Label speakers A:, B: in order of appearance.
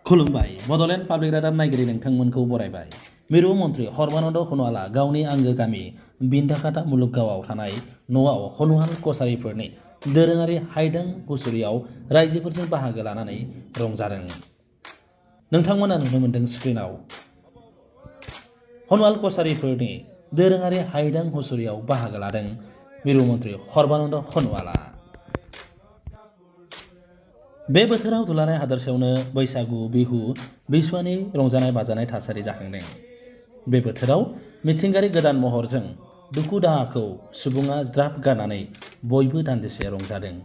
A: खुलुमबाय बड'लेण्ड पाब्लिक रादाब नायगिरि नोंथांमोनखौ बरायबाय। मिरु मन्त्रि सर्बानन्द सन'वालआ गावनि आंगो गामि बिन्दाखाता मुलुगगावआव थानाय न'आव हनुवाल कछारीफोरनि दोरोङारि हायदों हुसुरियाव रायजोफोरजों बाहागो लानानै रंजादों। नोंथांमोना नुनो मोन्दों स्क्रिनाव हनुवाल कछारीफोरनि दोरोङारि हायदों हुसुरियाव बाहागो लादों मिरु मन्त्रि सर्बानन्द सन'वालआ। बे बोथोराव दुलाराय हादरसायावनो बैसागु बिहु बिसुवानि रंजानाय बाजानाय थासारि जाखांदों। बे बोथोराव मिथिंगायारि गोदान महरजों दुखु दाहाखौ सुबुङा ज्राब गारनानै बयबो दान्दिसे रंजादों।